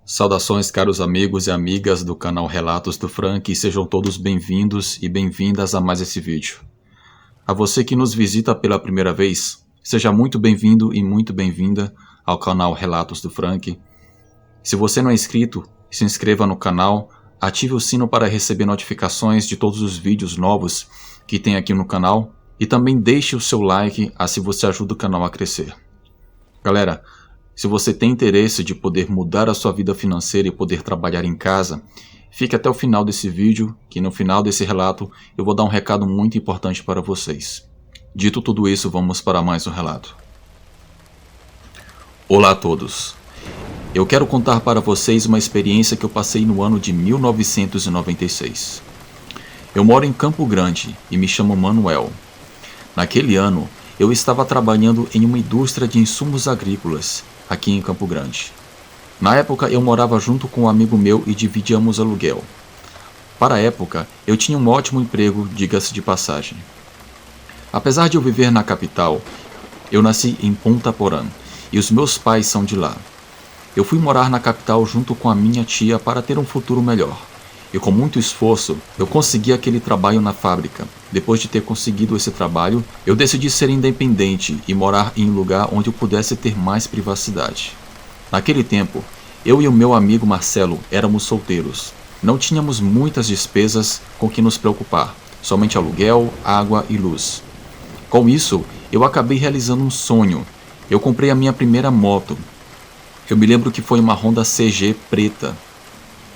Saudações, caros amigos e amigas do canal Relatos do Frank, e sejam todos bem-vindos e bem-vindas a mais esse vídeo. A você que nos visita pela primeira vez, seja muito bem-vindo e muito bem-vinda ao canal Relatos do Frank. Se você não é inscrito, se inscreva no canal, ative o sino para receber notificações de todos os vídeos novos que tem aqui no canal e também deixe o seu like, assim você ajuda o canal a crescer. Galera, se você tem interesse de poder mudar a sua vida financeira e poder trabalhar em casa, fique até o final desse vídeo, que no final desse relato eu vou dar um recado muito importante para vocês. Dito tudo isso, vamos para mais um relato. Olá a todos. Eu quero contar para vocês uma experiência que eu passei no ano de 1996. Eu moro em Campo Grande e me chamo Manuel. Naquele ano, eu estava trabalhando em uma indústria de insumos agrícolas, aqui em Campo Grande. Na época eu morava junto com um amigo meu e dividíamos aluguel. Para a época, eu tinha um ótimo emprego, diga-se de passagem. Apesar de eu viver na capital, eu nasci em Ponta Porã e os meus pais são de lá. Eu fui morar na capital junto com a minha tia para ter um futuro melhor. E com muito esforço, eu consegui aquele trabalho na fábrica. Depois de ter conseguido esse trabalho, eu decidi ser independente e morar em um lugar onde eu pudesse ter mais privacidade. Naquele tempo, eu e o meu amigo Marcelo éramos solteiros. Não tínhamos muitas despesas com que nos preocupar, somente aluguel, água e luz. Com isso, eu acabei realizando um sonho. Eu comprei a minha primeira moto. Eu me lembro que foi uma Honda CG preta.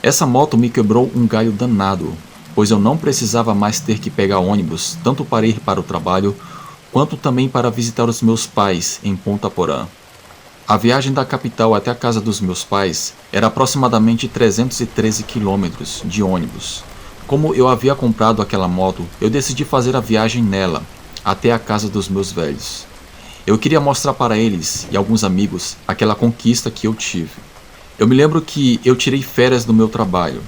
Essa moto me quebrou um galho danado, pois eu não precisava mais ter que pegar ônibus, tanto para ir para o trabalho, quanto também para visitar os meus pais em Ponta Porã. A viagem da capital até a casa dos meus pais era aproximadamente 313 quilômetros de ônibus. Como eu havia comprado aquela moto, eu decidi fazer a viagem nela, até a casa dos meus velhos. Eu queria mostrar para eles e alguns amigos aquela conquista que eu tive. Eu me lembro que eu tirei férias do meu trabalho.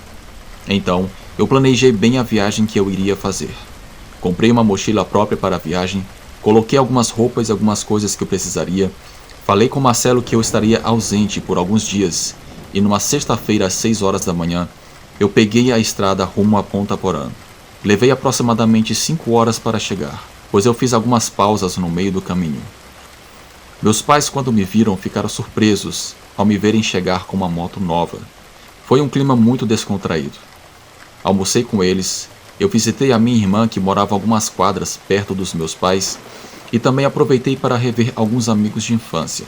Então, eu planejei bem a viagem que eu iria fazer. Comprei uma mochila própria para a viagem, coloquei algumas roupas e algumas coisas que eu precisaria. Falei com Marcelo que eu estaria ausente por alguns dias e numa sexta-feira às 6 horas da manhã, eu peguei a estrada rumo a Ponta Porã. Levei aproximadamente 5 horas para chegar, pois eu fiz algumas pausas no meio do caminho. Meus pais, quando me viram, ficaram surpresos ao me verem chegar com uma moto nova. Foi um clima muito descontraído. Almocei com eles, eu visitei a minha irmã que morava algumas quadras perto dos meus pais e também aproveitei para rever alguns amigos de infância.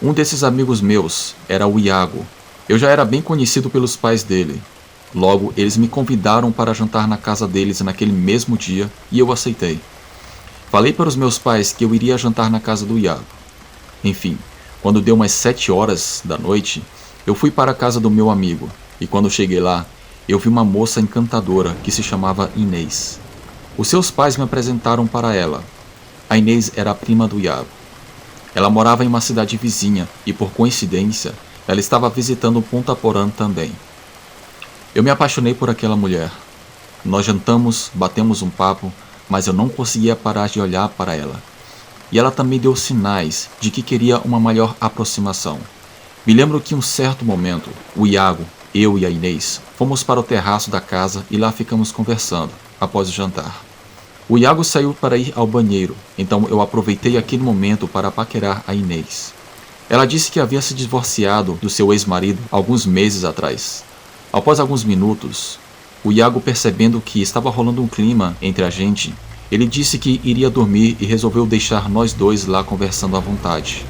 Um desses amigos meus era o Iago. Eu já era bem conhecido pelos pais dele. Logo, eles me convidaram para jantar na casa deles naquele mesmo dia e eu aceitei. Falei para os meus pais que eu iria jantar na casa do Iago. Enfim, quando deu umas 7 horas da noite, eu fui para a casa do meu amigo, e quando cheguei lá, eu vi uma moça encantadora que se chamava Inês. Os seus pais me apresentaram para ela. A Inês era a prima do Iago. Ela morava em uma cidade vizinha, e por coincidência, ela estava visitando Ponta Porã também. Eu me apaixonei por aquela mulher. Nós jantamos, batemos um papo, mas eu não conseguia parar de olhar para ela. E ela também deu sinais de que queria uma maior aproximação. Me lembro que em um certo momento, o Iago, eu e a Inês, fomos para o terraço da casa e lá ficamos conversando, após o jantar. O Iago saiu para ir ao banheiro, então eu aproveitei aquele momento para paquerar a Inês. Ela disse que havia se divorciado do seu ex-marido alguns meses atrás. Após alguns minutos, o Iago, percebendo que estava rolando um clima entre a gente, ele disse que iria dormir e resolveu deixar nós dois lá conversando à vontade.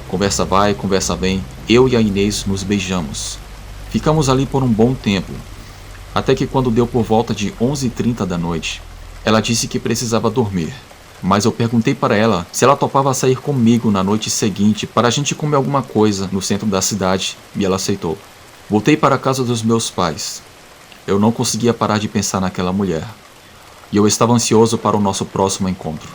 Conversa vai, conversa vem, eu e a Inês nos beijamos. Ficamos ali por um bom tempo, até que quando deu por volta de 11h30 da noite, ela disse que precisava dormir. Mas eu perguntei para ela se ela topava sair comigo na noite seguinte para a gente comer alguma coisa no centro da cidade e ela aceitou. Voltei para a casa dos meus pais. Eu não conseguia parar de pensar naquela mulher. E eu estava ansioso para o nosso próximo encontro.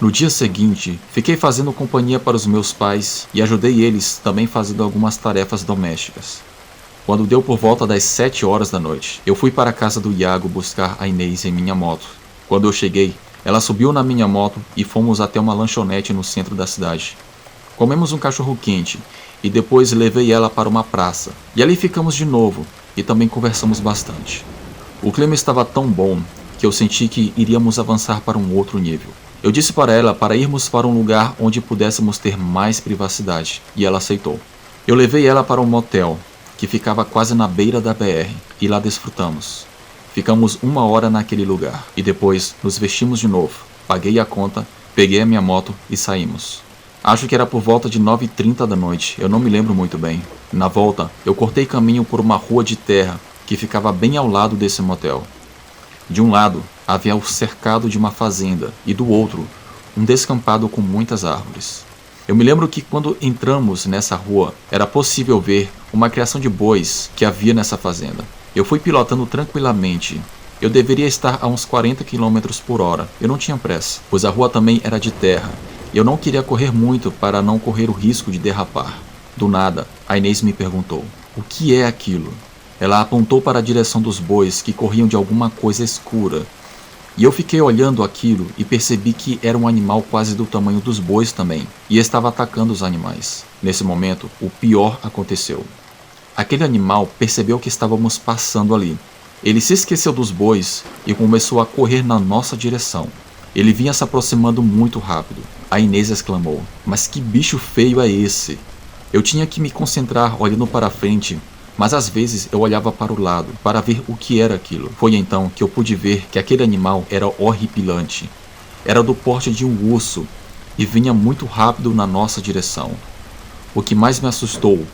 No dia seguinte, fiquei fazendo companhia para os meus pais e ajudei eles também fazendo algumas tarefas domésticas. Quando deu por volta das 7 horas da noite, eu fui para a casa do Iago buscar a Inês em minha moto. Quando eu cheguei, ela subiu na minha moto e fomos até uma lanchonete no centro da cidade. Comemos um cachorro-quente e depois levei ela para uma praça. E ali ficamos de novo e também conversamos bastante. O clima estava tão bom que eu senti que iríamos avançar para um outro nível. Eu disse para ela para irmos para um lugar onde pudéssemos ter mais privacidade, e ela aceitou. Eu levei ela para um motel, que ficava quase na beira da BR, e lá desfrutamos. Ficamos 1 hora naquele lugar, e depois nos vestimos de novo. Paguei a conta, peguei a minha moto e saímos. Acho que era por volta de 9h30 da noite, eu não me lembro muito bem. Na volta, eu cortei caminho por uma rua de terra, que ficava bem ao lado desse motel. De um lado, havia o cercado de uma fazenda, e do outro, um descampado com muitas árvores. Eu me lembro que quando entramos nessa rua, era possível ver uma criação de bois que havia nessa fazenda. Eu fui pilotando tranquilamente. Eu deveria estar a uns 40 km por hora. Eu não tinha pressa, pois a rua também era de terra. Eu não queria correr muito para não correr o risco de derrapar. Do nada, a Inês me perguntou: "O que é aquilo?" Ela apontou para a direção dos bois que corriam de alguma coisa escura. E eu fiquei olhando aquilo e percebi que era um animal quase do tamanho dos bois também, e estava atacando os animais. Nesse momento, o pior aconteceu. Aquele animal percebeu que estávamos passando ali. Ele se esqueceu dos bois e começou a correr na nossa direção. Ele vinha se aproximando muito rápido. A Inês exclamou: "Mas que bicho feio é esse?" Eu tinha que me concentrar olhando para frente, mas às vezes eu olhava para o lado para ver o que era aquilo. Foi então que eu pude ver que aquele animal era horripilante. Era do porte de um urso e vinha muito rápido na nossa direção. O que mais me assustou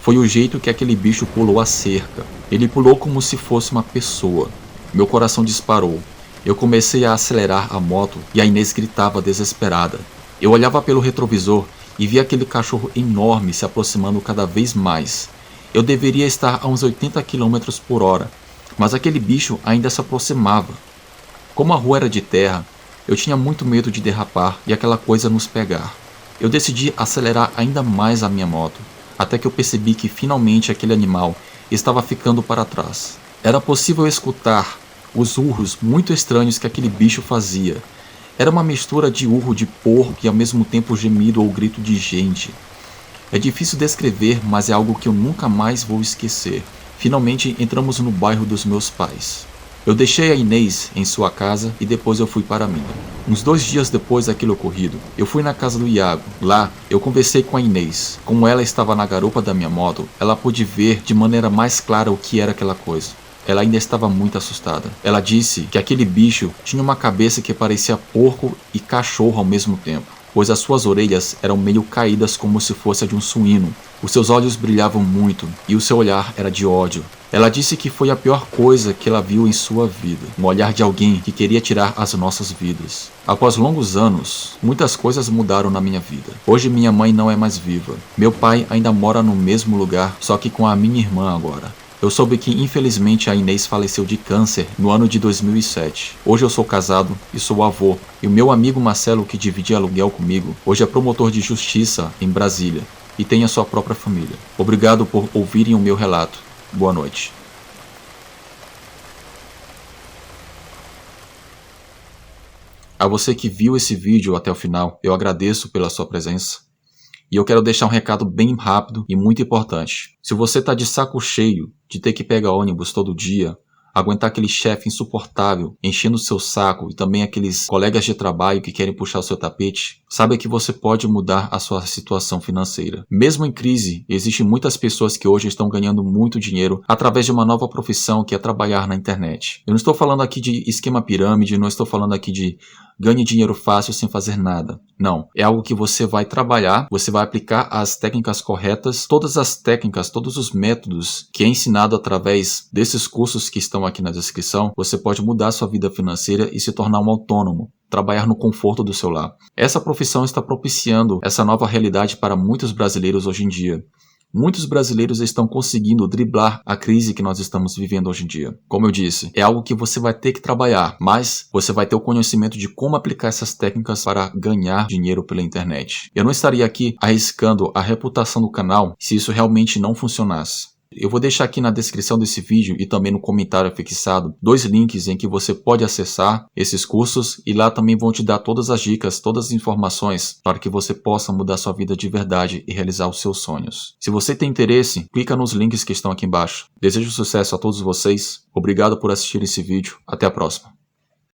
foi o jeito que aquele bicho pulou a cerca. Ele pulou como se fosse uma pessoa. Meu coração disparou. Eu comecei a acelerar a moto e a Inês gritava desesperada. Eu olhava pelo retrovisor e via aquele cachorro enorme se aproximando cada vez mais. Eu deveria estar a uns 80 km por hora, mas aquele bicho ainda se aproximava. Como a rua era de terra, eu tinha muito medo de derrapar e aquela coisa nos pegar. Eu decidi acelerar ainda mais a minha moto, até que eu percebi que finalmente aquele animal estava ficando para trás. Era possível escutar os urros muito estranhos que aquele bicho fazia. Era uma mistura de urro de porco e ao mesmo tempo gemido ou grito de gente. É difícil descrever, mas é algo que eu nunca mais vou esquecer. Finalmente entramos no bairro dos meus pais. Eu deixei a Inês em sua casa e depois eu fui para a minha. Uns 2 dias depois daquele ocorrido, eu fui na casa do Iago. Lá, eu conversei com a Inês. Como ela estava na garupa da minha moto, ela pôde ver de maneira mais clara o que era aquela coisa. Ela ainda estava muito assustada. Ela disse que aquele bicho tinha uma cabeça que parecia porco e cachorro ao mesmo tempo, pois as suas orelhas eram meio caídas como se fosse a de um suíno. Os seus olhos brilhavam muito e o seu olhar era de ódio. Ela disse que foi a pior coisa que ela viu em sua vida, um olhar de alguém que queria tirar as nossas vidas. Após longos anos, muitas coisas mudaram na minha vida. Hoje minha mãe não é mais viva. Meu pai ainda mora no mesmo lugar, só que com a minha irmã agora. Eu soube que infelizmente a Inês faleceu de câncer no ano de 2007. Hoje eu sou casado e sou avô, e o meu amigo Marcelo, que dividia aluguel comigo, hoje é promotor de justiça em Brasília e tem a sua própria família. Obrigado por ouvirem o meu relato. Boa noite. A você que viu esse vídeo até o final, eu agradeço pela sua presença. E eu quero deixar um recado bem rápido e muito importante. Se você está de saco cheio de ter que pegar ônibus todo dia, aguentar aquele chefe insuportável enchendo o seu saco e também aqueles colegas de trabalho que querem puxar o seu tapete, saiba que você pode mudar a sua situação financeira. Mesmo em crise, existem muitas pessoas que hoje estão ganhando muito dinheiro através de uma nova profissão que é trabalhar na internet. Eu não estou falando aqui de esquema pirâmide, não estou falando aqui de ganhe dinheiro fácil sem fazer nada. Não, é algo que você vai trabalhar, você vai aplicar as técnicas corretas, todas as técnicas, todos os métodos que é ensinado através desses cursos que estão aqui na descrição, você pode mudar a sua vida financeira e se tornar um autônomo, trabalhar no conforto do seu lar. Essa profissão está propiciando essa nova realidade para muitos brasileiros hoje em dia. Muitos brasileiros estão conseguindo driblar a crise que nós estamos vivendo hoje em dia. Como eu disse, é algo que você vai ter que trabalhar, mas você vai ter o conhecimento de como aplicar essas técnicas para ganhar dinheiro pela internet. Eu não estaria aqui arriscando a reputação do canal se isso realmente não funcionasse. Eu vou deixar aqui na descrição desse vídeo e também no comentário fixado 2 links em que você pode acessar esses cursos, e lá também vão te dar todas as dicas, todas as informações para que você possa mudar sua vida de verdade e realizar os seus sonhos. Se você tem interesse, clica nos links que estão aqui embaixo. Desejo sucesso a todos vocês. Obrigado por assistir esse vídeo. Até a próxima.